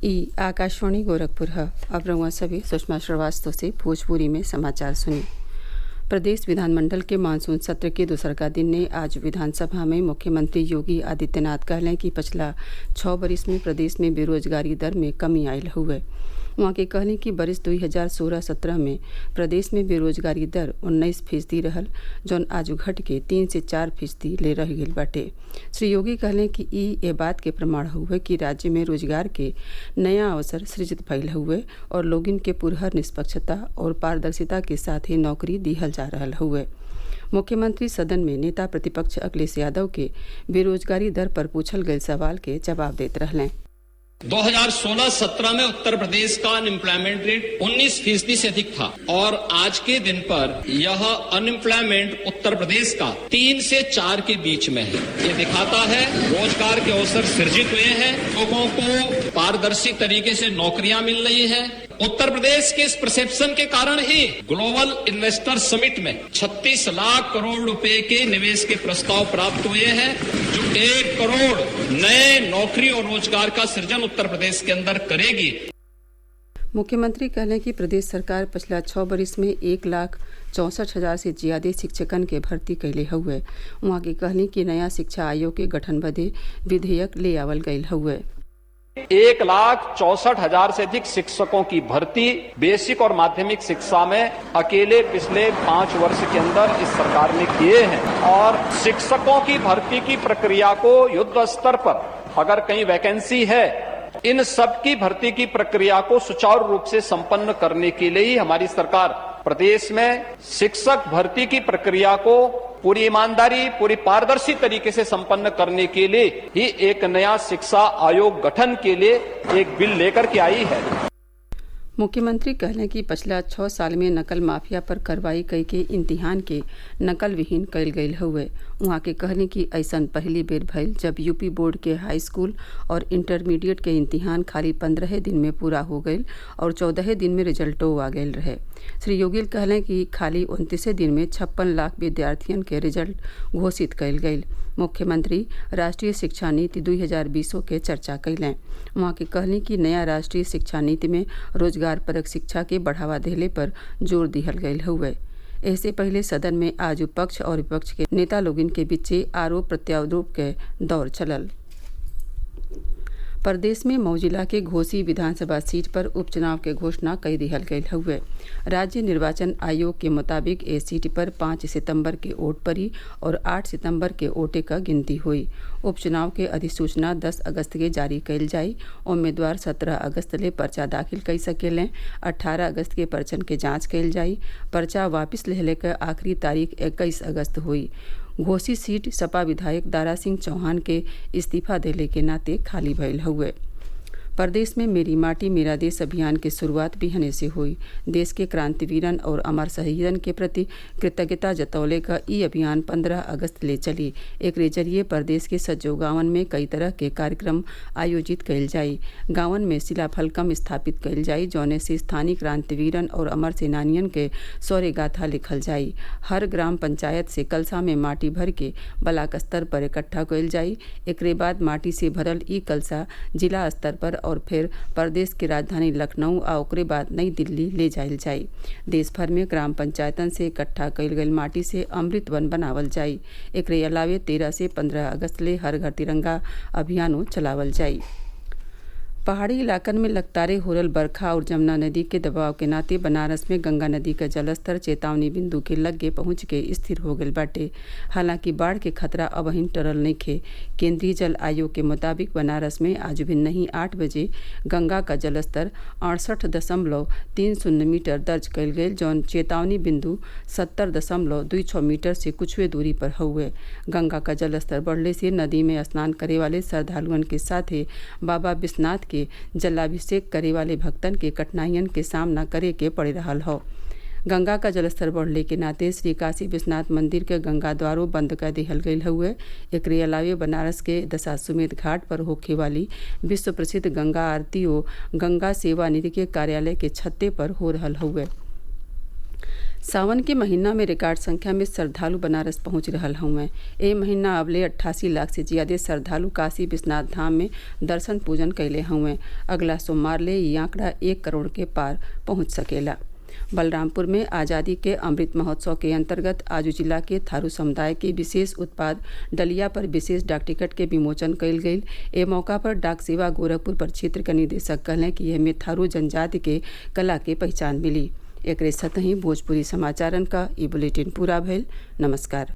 ई आकाशवाणी गोरखपुर है। अब रउआ सभी सुषमा श्रीवास्तव से भोजपुरी में समाचार सुनिए। प्रदेश विधानमंडल के मानसून सत्र के दूसरका दिन ने आज विधानसभा में मुख्यमंत्री योगी आदित्यनाथ कहलें कि पिछला 6 बरिस में प्रदेश में बेरोजगारी दर में कमी आयल हुए। वहाँ के कहलें कि बरिस 2016-17 में प्रदेश में बेरोजगारी दर 19% रहल, जौन आज घट के 3 से 4% ले रह गई बाटे। श्री योगी कहलें कि ई ए बात के प्रमाण हुए कि राज्य में रोजगार के नया अवसर सृजित भइल हुए और लोगिन के पुरहर निष्पक्षता और पारदर्शिता के साथ ही नौकरी दिहल जा रहल हुए। मुख्यमंत्री सदन में नेता प्रतिपक्ष अखिलेश यादव के बेरोजगारी दर पर पूछल गए सवाल के जवाब देते रहलें। 2016-17 में उत्तर प्रदेश का अनएम्प्लॉयमेंट रेट 19% से अधिक था और आज के दिन पर यह अनएम्प्लॉयमेंट उत्तर प्रदेश का 3 से 4 के बीच में है। ये दिखाता है रोजगार के अवसर सृजित हुए हैं, लोगों को पारदर्शी तरीके से नौकरियां मिल रही हैं। उत्तर प्रदेश के इस परसेप्शन के कारण ही ग्लोबल इन्वेस्टर समिट में 36 लाख करोड़ रुपए के निवेश के प्रस्ताव प्राप्त हुए हैं, जो 1 करोड़ नए नौकरी और रोजगार का सृजन उत्तर प्रदेश के अंदर करेगी। मुख्यमंत्री कहलें कि प्रदेश सरकार पिछला 6 बरिस में 1,64,000 से ज्यादा शिक्षकन के भर्ती कैले हुए। वहाँ के कहलें कि नया शिक्षा आयोग के गठन बदे विधेयक ले आवल गयल हुए। 1,64,000 से अधिक शिक्षकों की भर्ती बेसिक और माध्यमिक शिक्षा में अकेले पिछले 5 वर्ष के अंदर इस सरकार ने किए हैं और शिक्षकों की भर्ती की प्रक्रिया को युद्ध स्तर पर अगर कहीं वैकेंसी है, इन सब की भर्ती की प्रक्रिया को सुचारू रूप से संपन्न करने के लिए ही हमारी सरकार प्रदेश में शिक्षक भर्ती की प्रक्रिया को पूरी ईमानदारी, पूरी पारदर्शी तरीके से संपन्न करने के लिए ही एक नया शिक्षा आयोग गठन के लिए एक बिल लेकर के आई है। मुख्यमंत्री कहलें कि पिछला 6 साल में नकल माफिया पर कार्रवाई कई के इम्तिहान के नकल विहीन कैल गयल हुए। वहाँ के कहलें कि ऐसन पहली बेर भइल जब यूपी बोर्ड के हाई स्कूल और इंटरमीडिएट के इम्तिहान खाली 15 दिन में पूरा हो गयल और 14 दिन में रिजल्टो आ गयल रहे। श्री योगी कहलें कि खाली 29 दिन में 56 लाख विद्यार्थियन के रिजल्ट घोषित कैल गयल। मुख्यमंत्री राष्ट्रीय शिक्षा नीति 2020 के चर्चा कैलें। वहाँ के कहलें कि नया राष्ट्रीय शिक्षा नीति में रोजगार परक शिक्षा के बढ़ावा देले पर जोर दिहल गयल हुए। इससे पहले सदन में आज पक्ष और विपक्ष के नेता लोगन के बीचे आरोप प्रत्यारोप के दौर चलल। प्रदेश में मऊ जिला के घोसी विधानसभा सीट पर उपचुनाव के घोषणा कर दिहल गयल हुए। राज्य निर्वाचन आयोग के मुताबिक इस सीट पर 5 सितंबर के वोट पड़ी और 8 सितंबर के वोटे का गिनती हुई। उपचुनाव के अधिसूचना 10 अगस्त के जारी कैल जाई। उम्मीदवार 17 अगस्त ले पर्चा दाखिल कर सकेलें। 18 अगस्त के पर्चन के जांच कैल जाई। पर्चा वापस लेहले के आखिरी तारीख 21 अगस्त हुई। घोसी सीट सपा विधायक दारा सिंह चौहान के इस्तीफा देले के नाते खाली भइल हुए। प्रदेश में मेरी माटी मेरा देश अभियान की शुरुआत बिहने से हुई। देश के क्रांतिवीरन और अमर शहीदन के प्रति कृतज्ञता जतौले का ई अभियान 15 अगस्त ले चली। एक जरिए प्रदेश के सज्जो गांवन में कई तरह के कार्यक्रम आयोजित कैल जाई। गांवन में शिलाफलकम स्थापित कैल जाई, जौने से स्थानीय क्रांतिवीरन और अमर सेनानियन के शौर्य गाथा लिखल जाई। हर ग्राम पंचायत से कलसा में माटी भर के ब्लॉक स्तर पर इकट्ठा कैल जाई। एकरे बाद माटी से भरल ई कलसा जिला स्तर पर और फिर प्रदेश की राजधानी लखनऊ और ओकरे बाद नई दिल्ली ले जायल जाई। देश भर में ग्राम पंचायतन से इकट्ठा कैल गई माटी से अमृत वन बनावल जाई। एकरे अलावे 13 से 15 अगस्त ले हर घर तिरंगा अभियानों चलावल जाई। पहाड़ी इलाकन में लगातार हो रहल बरखा और जमुना नदी के दबाव के नाते बनारस में गंगा नदी का जलस्तर चेतावनी बिंदु के लगे पहुंच के स्थिर हो गल बाटे। हालांकि बाढ़ के खतरा अबहिन टरल नइखे। केंद्रीय जल आयोग के मुताबिक बनारस में आज भिन्नही 8 बजे गंगा का जलस्तर 68.30 मीटर दर्ज कैल गये, जौन चेतावनी बिंदु 70.26 मीटर से कुछ दूरी पर हुए। गंगा का जलस्तर बढ़ने से नदी में स्नान करे वाले श्रद्धालुअन के साथ ही बाबा विश्वनाथ के जलाभिषेक करे वाले भक्तन के कठिनाइयन के सामना करे के पड़ रहा हो। गंगा का जलस्तर बढ़ले के नाते श्री काशी विश्वनाथ मंदिर के गंगा द्वारों बंद कर दिहल गयल हुए। एकरे अलावे बनारस के दशाश्वमेध घाट पर होखे वाली विश्व प्रसिद्ध गंगा आरती और गंगा सेवा निधि के कार्यालय के छत्ते पर हो रहल हुए। सावन के महीना में रिकॉर्ड संख्या में श्रद्धालु बनारस पहुंच रहल हउवे। ए महीना अबले 88 लाख से ज्यादा श्रद्धालु काशी विश्वनाथ धाम में दर्शन पूजन कैले हउवे। अगला सोमवार ले ये आंकड़ा 1 करोड़ के पार पहुंच सकेला। बलरामपुर में आज़ादी के अमृत महोत्सव के अंतर्गत आज जिला के थारू समुदाय के विशेष उत्पाद डलिया पर विशेष डाक टिकट के विमोचन कयल गयल। ए मौका पर डाक सेवा गोरखपुर प्रक्षेत्र के निदेशक कहलें कि एमे थारू जनजाति के कला के पहचान मिली। एकरे साथ ही भोजपुरी समाचारन का ई बुलेटिन पूरा भइल। नमस्कार।